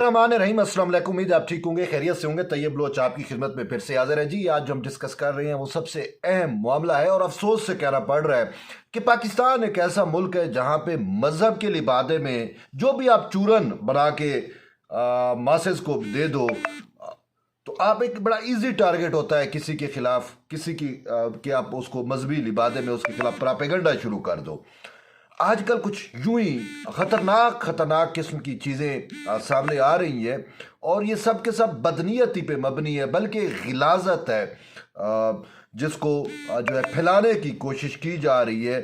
रहमान रहीम, अस्सलाम वालेकुम। उम्मीद आप ठीक होंगे, खैरियत से होंगे। तैयब लोच आपकी खिदमत में फिर से हाजिर है जी। आज जो हम डिस्कस कर रहे हैं वो सबसे अहम मामला है और अफसोस से कहना पड़ रहा है कि पाकिस्तान एक ऐसा मुल्क है जहां पे मजहब के लिबादे में जो भी आप चूरन बना के मासेस को दे दो तो आप एक बड़ा इजी टारगेट होता है किसी के खिलाफ, किसी की कि आप उसको मजहबी लिबादे में उसके खिलाफ प्रोपेगेंडा शुरू कर दो। आजकल कुछ यूं ही खतरनाक किस्म की चीज़ें सामने आ रही हैं और ये सब के सब बदनीयती पे मबनी है, बल्कि गिलाजत है जिसको जो है फैलाने की कोशिश की जा रही है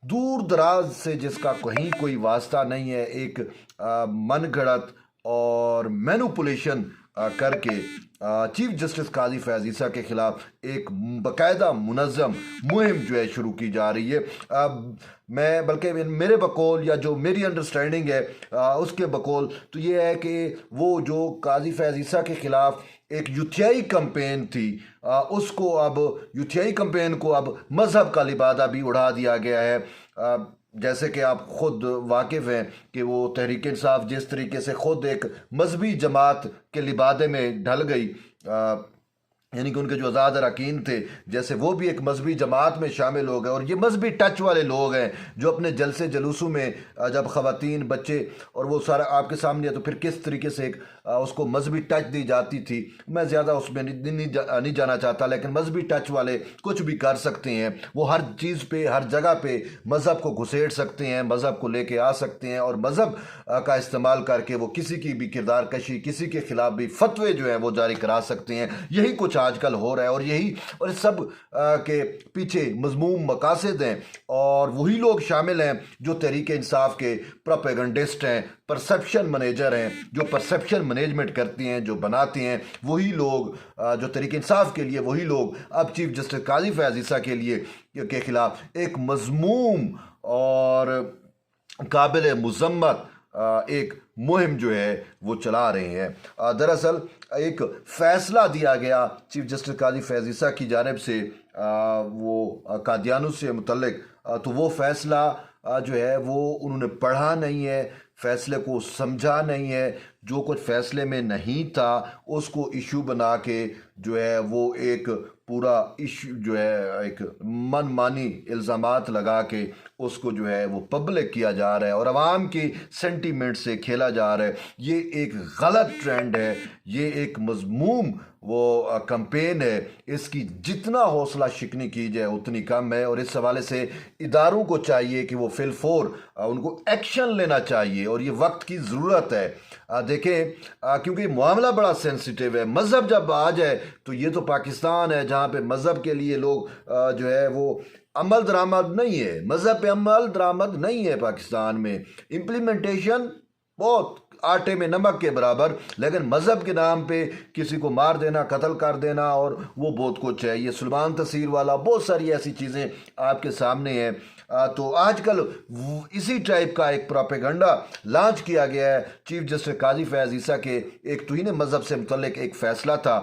दूर दराज से, जिसका कहीं कोई वास्ता नहीं है। एक मन गढ़ंत और मैनुपुलेशन करके चीफ जस्टिस काजी फैज़ ईसा के खिलाफ एक बाकायदा मुनज़्ज़म मुहिम जो है शुरू की जा रही है। मैं बल्कि मेरे बकौल या जो मेरी अंडरस्टैंडिंग है उसके बकौल तो ये है कि वो जो काजी फैज़ ईसा के खिलाफ एक यूथियाई कैंपेन थी, उसको अब यूथियाई कैंपेन को अब मज़हब का लिबादा भी उड़ा दिया गया है। जैसे कि आप ख़ुद वाकिफ़ हैं कि वो तहरीक इंसाफ जिस तरीके से ख़ुद एक मजहबी जमात के लिबादे में ढल गई, यानी कि उनके जो आज़ाद अरकान थे जैसे वो भी एक मजहबी जमात में शामिल हो गए। और ये मजहबी टच वाले लोग हैं जो अपने जलसे जलूसों में जब ख़वातीन बच्चे और वो सारा आपके सामने है तो फिर किस तरीके से एक उसको मजहबी टच दी जाती थी। मैं ज़्यादा उसमें नहीं जाना चाहता, लेकिन मजहबी टच वाले कुछ भी कर सकते हैं। वो हर चीज़ पे, हर जगह पे मज़हब को घुसेड़ सकते हैं, मज़हब को लेके आ सकते हैं और मज़हब का इस्तेमाल करके वो किसी की भी किरदार कशी, किसी के खिलाफ भी फतवे जो हैं वो जारी करा सकते हैं। यही कुछ आजकल हो रहा है और यही और इस सब के पीछे मज़मूम मकासद हैं और वही लोग शामिल हैं जो तहरीक इंसाफ के प्रोपेगेंडिस्ट हैं, परसेप्शन मैनेजर हैं, जो परसेप्शन मैनेजमेंट करते हैं, जो बनाते हैं। वही लोग जो तहरीक इंसाफ के लिए, वही लोग अब चीफ जस्टिस काजी फैज़ ईसा के लिए के खिलाफ एक मज़मूम और काबिल मज़म्मत एक मुहिम जो है वो चला रहे हैं। दरअसल एक फ़ैसला दिया गया चीफ जस्टिस काजी फैज़ ईसा की जानिब से वो कादियानों से मुतल्लिक, तो वो फ़ैसला जो है वो उन्होंने पढ़ा नहीं है, फ़ैसले को समझा नहीं है। जो कुछ फ़ैसले में नहीं था उसको इशू बना के जो है वो एक पूरा इशू जो है एक मनमानी इल्ज़ामात लगा के उसको जो है वो पब्लिक किया जा रहा है और आवाम की सेंटीमेंट से खेला जा रहा है। ये एक गलत ट्रेंड है, ये एक मज़मूम वो कैंपेन है। इसकी जितना हौसला शिकनी की जाए उतनी कम है और इस हवाले से इदारों को चाहिए कि वो फिलफोर उनको एक्शन लेना चाहिए और ये वक्त की ज़रूरत है। देखें, क्योंकि मामला बड़ा सेंसिटिव है। मज़हब जब आ जाए तो ये तो पाकिस्तान है जहाँ पे मज़हब के लिए लोग जो है वो अमल दरामद नहीं है, मज़हब पे अमल दरामद नहीं है पाकिस्तान में। इम्प्लीमेंटेशन बहुत आटे में नमक के बराबर, लेकिन मज़हब के नाम पे किसी को मार देना, कत्ल कर देना और वो बहुत कुछ है। ये सुलेमान तहसीर वाला, बहुत सारी ऐसी चीज़ें आपके सामने हैं। तो आजकल इसी टाइप का एक प्रोपेगेंडा लॉन्च किया गया है। चीफ जस्टिस काजी फैज़ ईसा के एक तौहीन मज़हब से मुतल्लिक एक फ़ैसला था,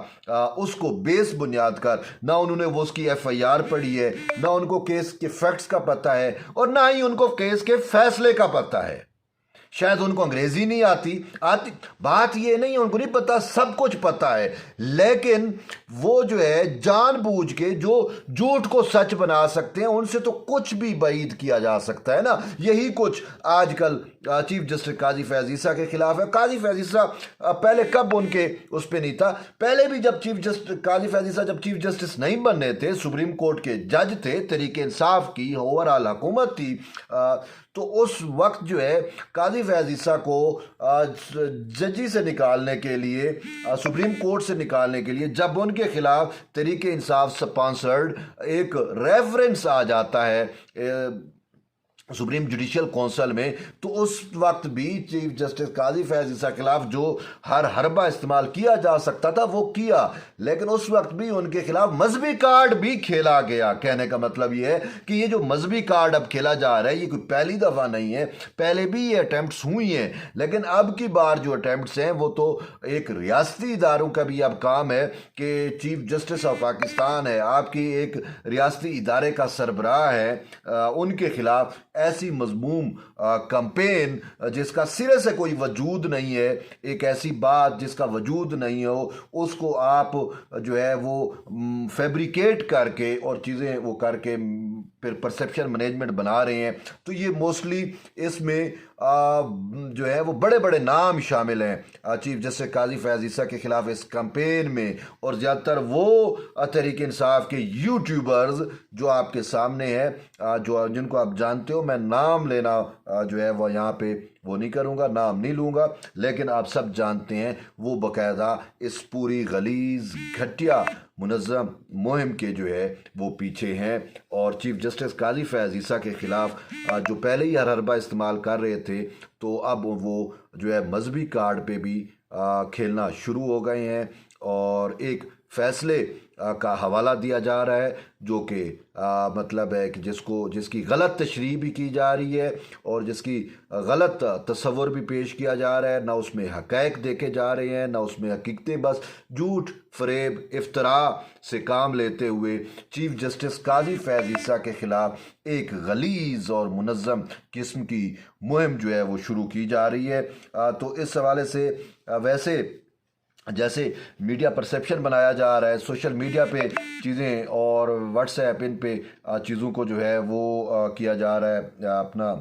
उसको बेस बुनियाद कर ना उन्होंने वो उसकी FIR पढ़ी है, ना उनको केस के फैक्ट्स का पता है और ना ही उनको केस के फैसले का पता है। शायद उनको अंग्रेजी नहीं आती बात ये नहीं है, उनको नहीं पता, सब कुछ पता है, लेकिन वो जो है जानबूझ के जो झूठ को सच बना सकते हैं उनसे तो कुछ भी बईद किया जा सकता है ना। यही कुछ आजकल चीफ जस्टिस काजी फैज़ ईसा के खिलाफ है। काजी फैज़ ईसा पहले कब उनके उस पर नहीं था, पहले भी जब चीफ जस्टिस काजी फैज़ ईसा जब चीफ जस्टिस नहीं बनने थे, सुप्रीम कोर्ट के जज थे, तहरीक इंसाफ की ओवरऑल हुकूमत थी, तो उस वक्त जो है काजी फैज़ ईसा को जजी से निकालने के लिए, सुप्रीम कोर्ट से निकालने के लिए, जब उनके खिलाफ तहरीक इंसाफ स्पॉन्सर्ड एक रेफरेंस आ जाता है सुप्रीम जुडिशल काउंसिल में, तो उस वक्त भी चीफ जस्टिस काजी फैज़ ईसा के खिलाफ जो हर हरबा इस्तेमाल किया जा सकता था वो किया, लेकिन उस वक्त भी उनके खिलाफ मजहबी कार्ड भी खेला गया। कहने का मतलब ये है कि ये जो मजहबी कार्ड अब खेला जा रहा है ये कोई पहली दफ़ा नहीं है, पहले भी ये अटैम्प्ट्स हुई हैं, लेकिन अब की बार जो अटैम्प्ट्स हैं वो तो एक रियासती इदारों का भी अब काम है कि चीफ जस्टिस ऑफ पाकिस्तान है, आपकी एक रियासती इदारे का सरबराह है, उनके खिलाफ ऐसी मजमूम कैंपेन जिसका सिरे से कोई वजूद नहीं है, एक ऐसी बात जिसका वजूद नहीं हो, उसको आप जो है वो फैब्रिकेट करके और चीज़ें वो करके फिर परसेप्शन मैनेजमेंट बना रहे हैं। तो ये मोस्टली इसमें जो है वो बड़े बड़े नाम शामिल हैं चीफ जस्टिस काजी फैज़ ईसा के ख़िलाफ़ इस कैंपेन में, और ज़्यादातर वो तहरीक इंसाफ के यूट्यूबर्स जो आपके सामने है, जो जिनको आप जानते हो, मैं नाम लेना जो है वो यहाँ पे वो नहीं करूँगा, नाम नहीं लूँगा, लेकिन आप सब जानते हैं वो बाकायदा इस पूरी गलीज़ घटिया मुनज़्ज़म मुहिम के जो है वो पीछे हैं। और चीफ जस्टिस काजी फैज़ ईसा के ख़िलाफ़ जो पहले ही हरबा इस्तेमाल कर रहे थे, तो अब वो जो है मजहबी कार्ड पे भी खेलना शुरू हो गए हैं, और एक फ़ैसले का हवाला दिया जा रहा है जो कि मतलब है कि जिसकी गलत तशरीह भी की जा रही है और जिसकी गलत तस्वुर भी पेश किया जा रहा है, ना उसमें हक़ाइक़ देखे जा रहे हैं, ना उसमें हकीकतें, बस झूठ फ़रेब इफ्तरा से काम लेते हुए चीफ जस्टिस काजी फैज़ ईसा के ख़िलाफ़ एक गलीज़ और मुनज़्ज़म किस्म की मुहिम जो है वो शुरू की जा रही है। तो इस हवाले से वैसे जैसे मीडिया परसेप्शन बनाया जा रहा है, सोशल मीडिया पे चीज़ें और व्हाट्सएप इन पे चीज़ों को जो है वो किया जा रहा है, अपना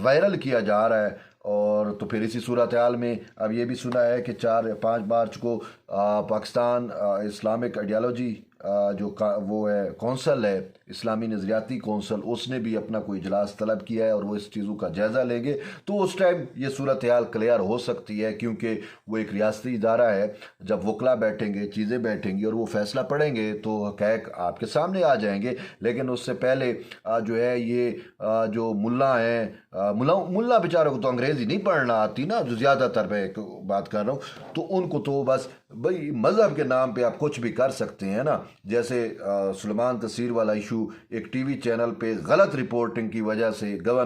वायरल किया जा रहा है। और तो फिर इसी सूरत हाल में अब ये भी सुना है कि 4 या 5 मार्च को पाकिस्तान इस्लामिक आइडियालॉजी जो वो है कौंसल है, इस्लामी नज़रियाती कौंसल, उसने भी अपना कोई इजलास तलब किया है और वो इस चीज़ों का जायज़ा लेंगे। तो उस टाइम ये सूरत हाल क्लियर हो सकती है, क्योंकि वो एक रियासती इदारा है। जब वकला बैठेंगे, चीज़ें बैठेंगी और वो फैसला पढ़ेंगे तो हक़ाइक़ आपके सामने आ जाएंगे। लेकिन उससे पहले जो है ये जो मुल्ला हैं, मुल्ला बेचारों को तो अंग्रेज़ी नहीं पढ़ना आती ना, जो ज़्यादातर मैं बात कर रहा हूँ, तो उनको तो बस भाई मज़हब के नाम पे आप कुछ भी कर सकते हैं ना। जैसे सुलेमान तसीर वाला इशू, एक टीवी चैनल पे गलत रिपोर्टिंग की वजह से गवर्नर